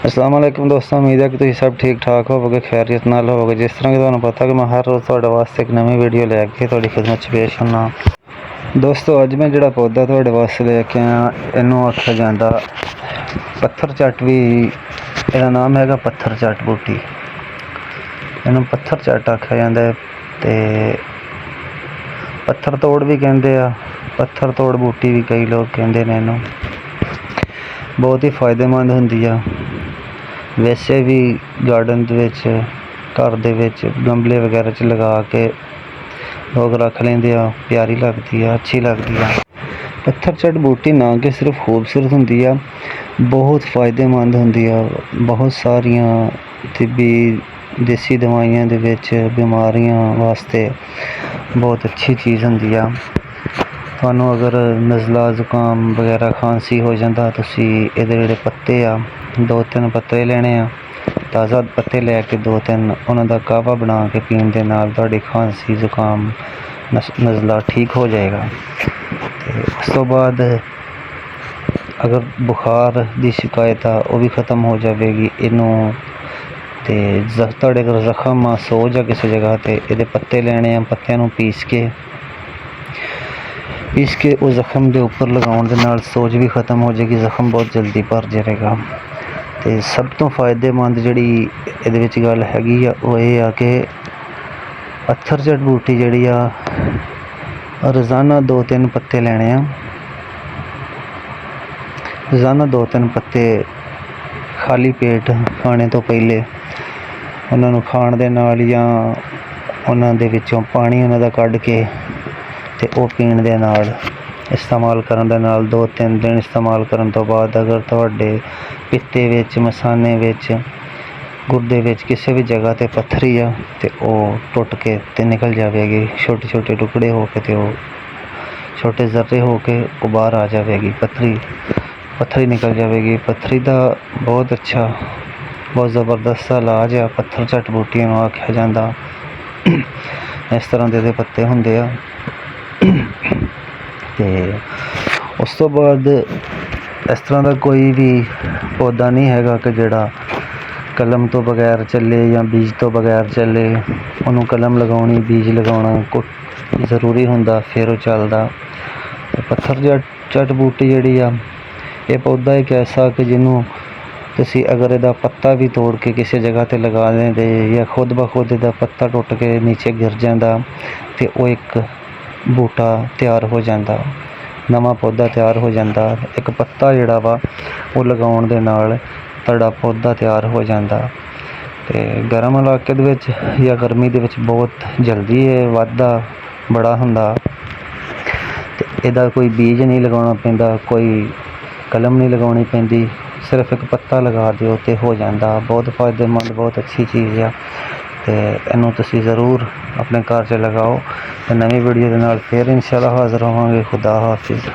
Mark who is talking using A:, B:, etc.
A: अस्सलाम वालेकुम दोस्तों, उम्मीद है कि तुम सब ठीक ठाक होवोगे, खैरियत नाल होवोगे। जिस तरह कि तुहानू पता कि मैं हर रोज़ तुहाडे वास्ते एक नवी वीडियो लैके तुहाडी खिदमत च पेश होना। दोस्तों अज मैं जिहड़ा पौधा तुहाडे वास्ते लैके आया, इनू आख्या जांदा पत्थर चट। भी इहदा नाम हैगा पत्थर चट बूटी। इनू पत्थर चट आख्या जांदा है ते पत्थर तोड़ भी कहंदे आ, पत्थर तोड़ बूटी भी कई लोग कहंदे ने। इनू बहुत ही फायदेमंद हुंदी आ। वैसे भी गार्डन दे विच, घर दे विच गमले वगैरह च लगा के लोग रख लेंदे आ, प्यारी लगती है, अच्छी लगती है। पत्थर चट बूटी ना कि सिर्फ खूबसूरत हुंदी आ, बहुत फ़ायदेमंद हुंदी आ। बहुत सारियां तिब्बी देसी दवाइयां दे विच बीमारियां वास्ते बहुत अच्छी चीज़ हुंदी आ। तुहानू अगर नज़ला जुकाम वगैरह खांसी हो जाता, तुसी इहदे जिहड़े पत्ते आ, 2-3 पत्ते लेने आ, ताज़ा पत्ते लैके 2-3 उन्हां दा कावा बना के पीण दे नाल तुहाडी खांसी जुकाम नज़ला ठीक हो जाएगा। ते उस तो बाद अगर बुखार दी शिकायत आ वो भी ख़त्म हो जाएगी। इनू ते तुहाडे अगर जख्म आ, सोज आ किसी जगह ते, इहदे पत्ते लेने आ, पत्तियां नू पीस के वो जख्म के उपर लगाने के नाल सोज भी ख़त्म हो जाएगी, जख्म बहुत जल्दी भर जाएगा। तो सब तो फायदेमंद जिहड़ी इहदे विच गल हैगी आ वो ये आ कि पत्थर चट बूटी जिहड़ी आ, रोज़ाना 2-3 पत्ते लेने आ। रोज़ाना 2-3 पत्ते खाली पेट खाने तो पहले उन्होंने खाण दे नाल या उन्हां दे विचों पानी उन्हां दा कढ के ते वो पीण दे नाल, इस्तेमाल करन दे नाल 2-3 दिन इस्तेमाल करन तो बाद अगर तुहाडे पित्ते विच, मसाने विच, गुर्दे विच किसी भी जगह ते पत्थरी आ ते वो टुट के ते निकल जाएगी। छोटे छोटे टुकड़े हो के ते वो छोटे जर्रे हो के वो बाहर आ जाएगी, पत्थरी निकल जाएगी। पत्थरी दा बहुत अच्छा, बहुत ज़बरदस्त इलाज आ पत्थर चट बूटी नूं आख्या जांदा। इस तरह दे पत्ते हुंदे आ। ते उस तो बाद इस तरह का कोई भी पौधा नहीं हैगा कि जिहड़ा कलम तो बगैर चले या बीज तो बगैर चले। उन्होंने कलम लगानी, बीज लगाना कुछ ज़रूरी हुंदा, फिर वो चलदा। पत्थर चट बूटी जिहड़ी आ, ये पौधा एक ऐसा कि जिन्हों तुसी अगर इहदा पत्ता भी तोड़ के किसी जगह ते लगा देंदे या खुद ब खुद इहदा पत्ता टुट के नीचे गिर जाता तो वो एक बूटा तैयार हो जाता, नवा पौधा तैयार हो जाता। एक पत्ता जिहड़ा वा वो लगाउण दे नाल तुहाडा पौधा तैयार हो जाता। ते गर्म इलाके दे विच या गर्मी दे विच बहुत जल्दी ये वधदा, बड़ा हुंदा। ते इहदा कोई बीज नहीं लगाउणा पैंदा, कोई कलम नहीं लगाउणी पैंदी, सिर्फ एक पत्ता लगा दिओ ते हो जाता। बहुत फ़ायदेमंद, बहुत अच्छी चीज़ आ। ते इनू तुसी ज़रूर अपने घर च लगाओ। ते नवी वीडियो दे नाल फिर इंशाअल्लाह हाज़र होवांगे। खुदा हाफिज़।